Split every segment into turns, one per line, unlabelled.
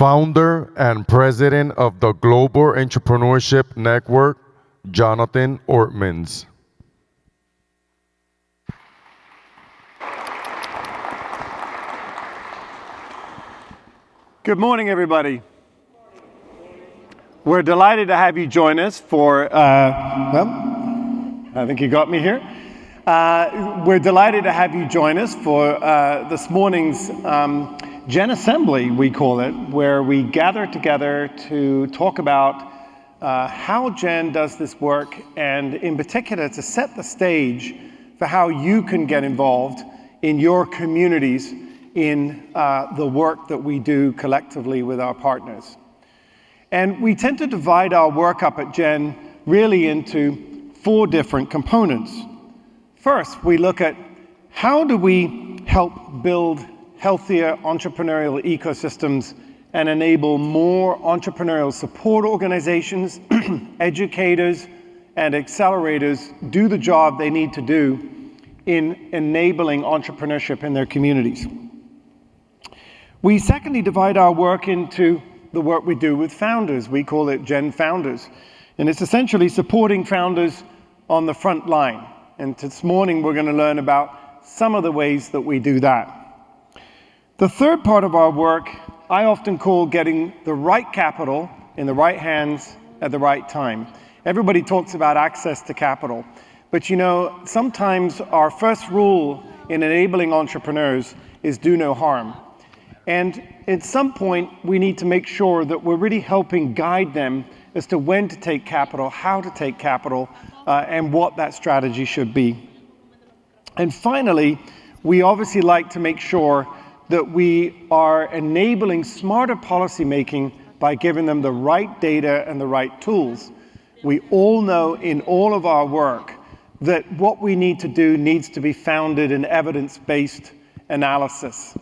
Founder and President of the Global Entrepreneurship Network, Jonathan Ortmans.
Good morning, everybody. We're delighted to have you join us for, I think you got me here. We're delighted to have you join us for this morning's Gen Assembly, we call it, where we gather together to talk about how Gen does this work, and in particular to set the stage for how you can get involved in your communities in the work that we do collectively with our partners. And we tend to divide our work up at Gen really into 4 different components. First, we look at how do we help build healthier entrepreneurial ecosystems and enable more entrepreneurial support organizations, educators, and accelerators do the job they need to do in enabling entrepreneurship in their communities. We secondly divide our work into the work we do with founders. We call it Gen Founders. And it's essentially supporting founders on the front line. And this morning we're going to learn about some of the ways that we do that. The third part of our work I often call getting the right capital in the right hands at the right time. Everybody talks about access to capital. But you know, sometimes our first rule in enabling entrepreneurs is do no harm. And at some point, we need to make sure that we're really helping guide them as to when to take capital, how to take capital, and what that strategy should be. And finally, we obviously like to make sure that we are enabling smarter policy making by giving them the right data and the right tools. We all know in all of our work that what we need to do needs to be founded in evidence-based analysis.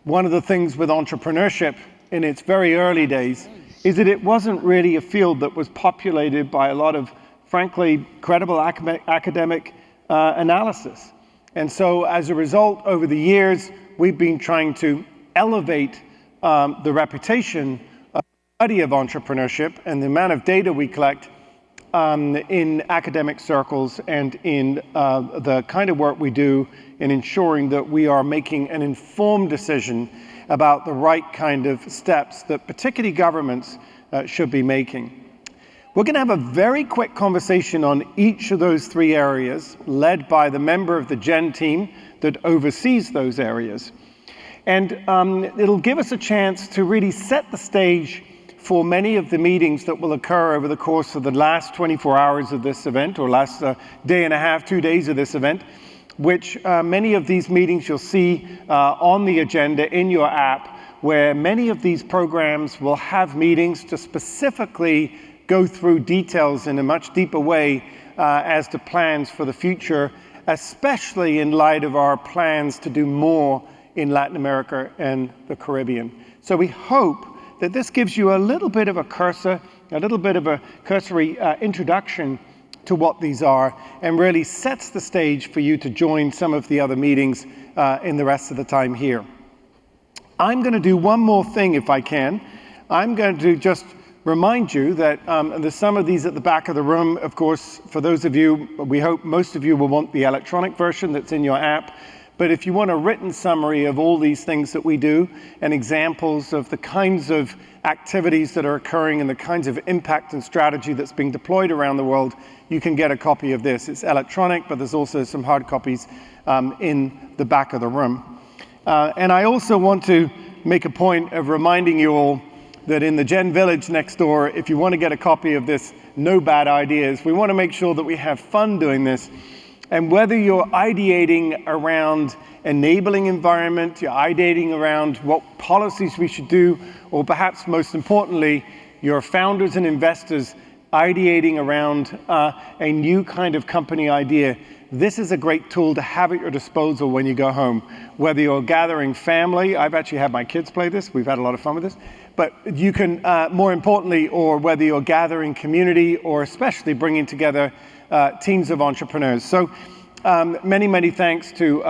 One of the things with entrepreneurship in its very early days is that it wasn't really a field that was populated by a lot of, frankly, credible academic analysis. And so as a result, over the years, we've been trying to elevate the reputation of the study of entrepreneurship and the amount of data we collect in academic circles and in the kind of work we do in ensuring that we are making an informed decision about the right kind of steps that particularly governments should be making. We're going to have a very quick conversation on each of those 3 areas, led by the member of the Gen team that oversees those areas. And it'll give us a chance to really set the stage for many of the meetings that will occur over the course of the last 24 hours of this event, or last day and a half, 2 days of this event, which many of these meetings you'll see on the agenda in your app, where many of these programs will have meetings to specifically go through details in a much deeper way as to plans for the future, especially in light of our plans to do more in Latin America and the Caribbean. So we hope that this gives you a little bit of a cursory introduction to what these are, and really sets the stage for you to join some of the other meetings in the rest of the time here. I'm going to do one more thing if I can. I'm going to just remind you that there's some of these at the back of the room. Of course, for those of you, we hope most of you will want the electronic version that's in your app. But if you want a written summary of all these things that we do and examples of the kinds of activities that are occurring and the kinds of impact and strategy that's being deployed around the world, you can get a copy of this. It's electronic, but there's also some hard copies in the back of the room. And I also want to make a point of reminding you all that in the Gen Village next door, if you want to get a copy of this No Bad Ideas, we want to make sure that we have fun doing this. And whether you're ideating around enabling environment, you're ideating around what policies we should do, or perhaps most importantly, your founders and investors ideating around a new kind of company idea, this is a great tool to have at your disposal when you go home. Whether you're gathering family, I've actually had my kids play this, we've had a lot of fun with this, but you can, more importantly, or whether you're gathering community or especially bringing together teams of entrepreneurs. So many thanks to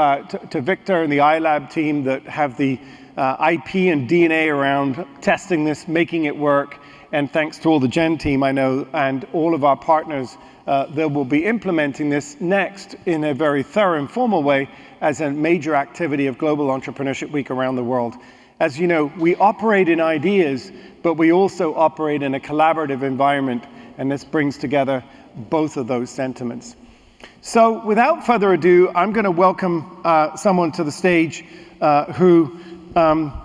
Victor and the iLab team that have the IP and DNA around testing this, making it work, and thanks to all the Gen team I know and all of our partners that will be implementing this next in a very thorough and formal way as a major activity of Global Entrepreneurship Week around the world. As you know, we operate in ideas, but we also operate in a collaborative environment, and this brings together both of those sentiments. So without further ado, I'm going to welcome someone to the stage who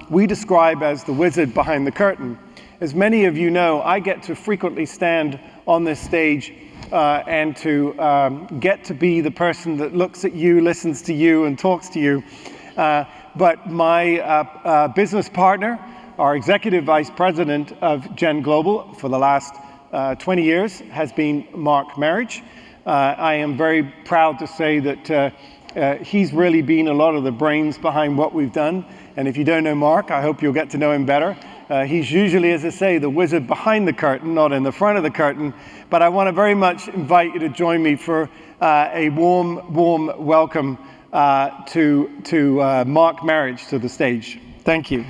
we describe as the wizard behind the curtain. As many of you know, I get to frequently stand on this stage and to get to be the person that looks at you, listens to you, and talks to you. But my business partner, our executive vice president of Gen Global for the last 20 years, has been Mark Marriage. I am very proud to say that he's really been a lot of the brains behind what we've done. And if you don't know Mark, I hope you'll get to know him better. He's usually, as I say, the wizard behind the curtain, not in the front of the curtain. But I want to very much invite you to join me for a warm welcome to Mark Marriage to the stage. Thank you.